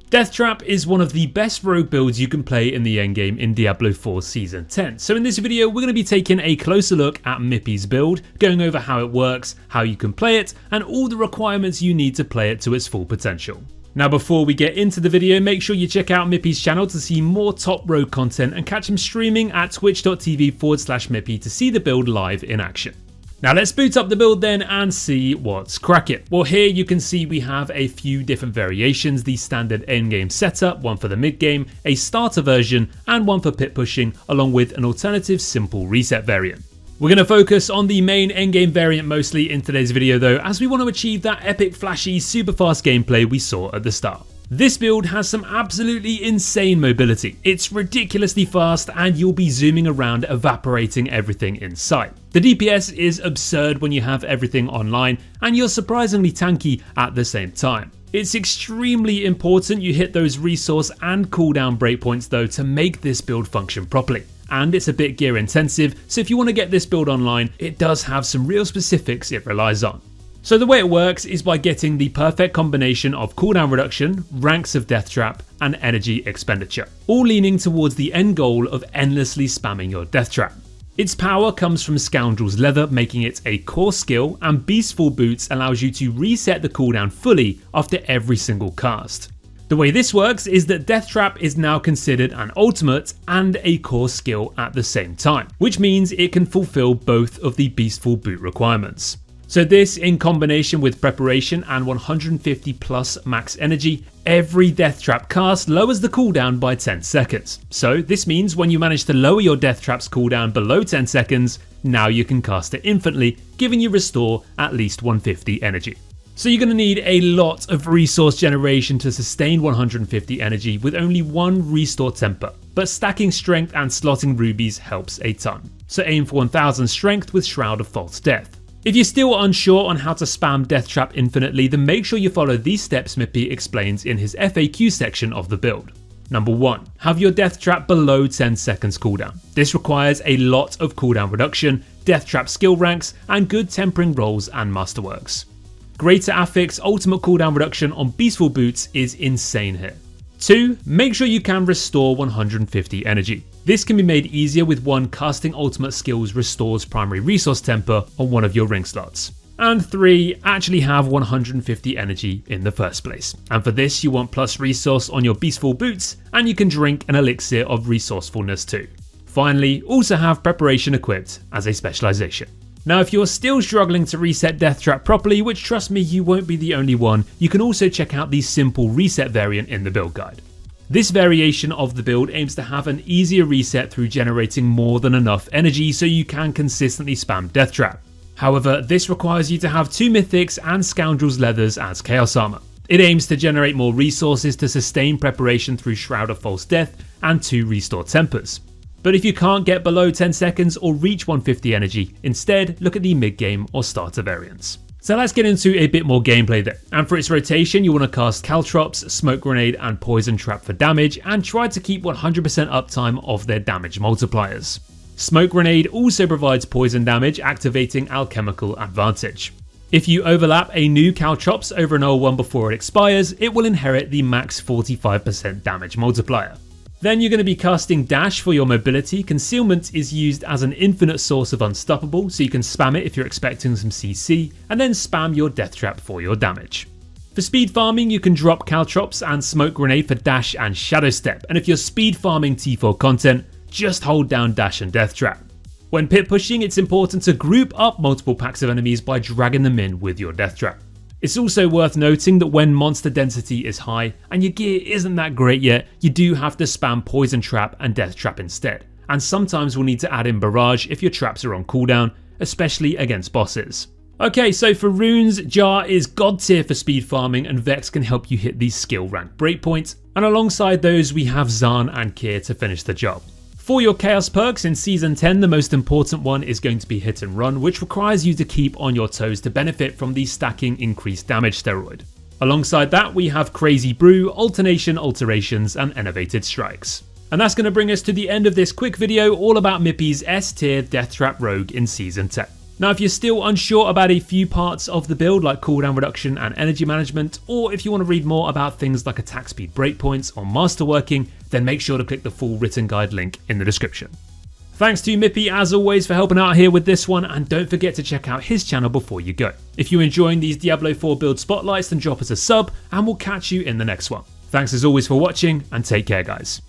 Death Trap is one of the best rogue builds you can play in the endgame in Diablo 4 Season 10. So in this video, we're going to be taking a closer look at M1PY's build, going over how it works, how you can play it, and all the requirements you need to play it to its full potential. Now before we get into the video, make sure you check out M1PY's channel to see more top rogue content and catch him streaming at twitch.tv/M1PY to see the build live in action. Now let's boot up the build then and see what's cracking. Well, here you can see we have a few different variations: the standard endgame setup, one for the mid game, a starter version, and one for pit pushing, along with an alternative simple reset variant. We're going to focus on the main endgame variant mostly in today's video though, as we want to achieve that epic, flashy, super fast gameplay we saw at the start. This build has some absolutely insane mobility. It's ridiculously fast and you'll be zooming around, evaporating everything in sight. The DPS is absurd when you have everything online, and you're surprisingly tanky at the same time. It's extremely important you hit those resource and cooldown breakpoints though to make this build function properly. And it's a bit gear intensive, so if you want to get this build online, it does have some real specifics it relies on. So the way it works is by getting the perfect combination of cooldown reduction, ranks of Death Trap, and energy expenditure, all leaning towards the end goal of endlessly spamming your Death Trap. Its power comes from Scoundrel's Leather, making it a core skill, and Beastful Boots allows you to reset the cooldown fully after every single cast. The way this works is that Death Trap is now considered an ultimate and a core skill at the same time, which means it can fulfill both of the Beastful Boot requirements. So this, in combination with preparation and 150 plus max energy, every Death Trap cast lowers the cooldown by 10 seconds. So this means when you manage to lower your Death Trap's cooldown below 10 seconds, now you can cast it infinitely, giving you restore at least 150 energy. So you're going to need a lot of resource generation to sustain 150 energy with only one restore temper, but stacking strength and slotting rubies helps a ton. So aim for 1000 strength with Shroud of False Death. If you're still unsure on how to spam Death Trap infinitely, then make sure you follow these steps M1PY explains in his FAQ section of the build. Number 1. Have your Death Trap below 10 seconds cooldown. This requires a lot of cooldown reduction, Death Trap skill ranks, and good tempering rolls and masterworks. Greater Affix ultimate cooldown reduction on Beastful Boots is insane here. 2. Make sure you can restore 150 energy. This can be made easier with one casting ultimate skills restores primary resource temper on one of your ring slots. And 3. Actually have 150 energy in the first place. And for this you want plus resource on your Beastful Boots, and you can drink an elixir of resourcefulness too. Finally, also have preparation equipped as a specialization. Now if you're still struggling to reset Death Trap properly, which trust me you won't be the only one, you can also check out the simple reset variant in the build guide. This variation of the build aims to have an easier reset through generating more than enough energy so you can consistently spam Death Trap. However, this requires you to have 2 mythics and Scoundrel's Leathers as Chaos Armor. It aims to generate more resources to sustain preparation through Shroud of False Death and 2 Restore Tempers. But if you can't get below 10 seconds or reach 150 energy, instead look at the mid-game or starter variants. So let's get into a bit more gameplay then. And for its rotation, you want to cast Caltrops, Smoke Grenade, and Poison Trap for damage, and try to keep 100% uptime of their damage multipliers. Smoke Grenade also provides poison damage, activating Alchemical Advantage. If you overlap a new Caltrops over an old one before it expires, it will inherit the max 45% damage multiplier. Then you're going to be casting Dash for your mobility. Concealment is used as an infinite source of unstoppable, so you can spam it if you're expecting some CC, and then spam your Death Trap for your damage. For speed farming, you can drop Caltrops and Smoke Grenade for Dash and Shadow Step, and if you're speed farming T4 content, just hold down Dash and Death Trap. When pit pushing, it's important to group up multiple packs of enemies by dragging them in with your Death Trap. It's also worth noting that when monster density is high and your gear isn't that great yet, you do have to spam Poison Trap and Death Trap instead, and sometimes we'll need to add in Barrage if your traps are on cooldown, especially against bosses. Okay, so for runes, Jar is god tier for speed farming and Vex can help you hit these skill rank breakpoints, and alongside those we have Zaan and Kier to finish the job. For your Chaos perks in Season 10, the most important one is going to be Hit and Run, which requires you to keep on your toes to benefit from the stacking increased damage steroid. Alongside that, we have Crazy Brew, Alternation Alterations, and Innovated Strikes. And that's going to bring us to the end of this quick video all about M1PY's S tier Death Trap Rogue in Season 10. Now, if you're still unsure about a few parts of the build like cooldown reduction and energy management, or if you want to read more about things like attack speed breakpoints or masterworking, then make sure to click the full written guide link in the description. Thanks to M1PY as always for helping out here with this one, and don't forget to check out his channel before you go. If you're enjoying these Diablo 4 build spotlights, then drop us a sub and we'll catch you in the next one. Thanks as always for watching, and take care guys.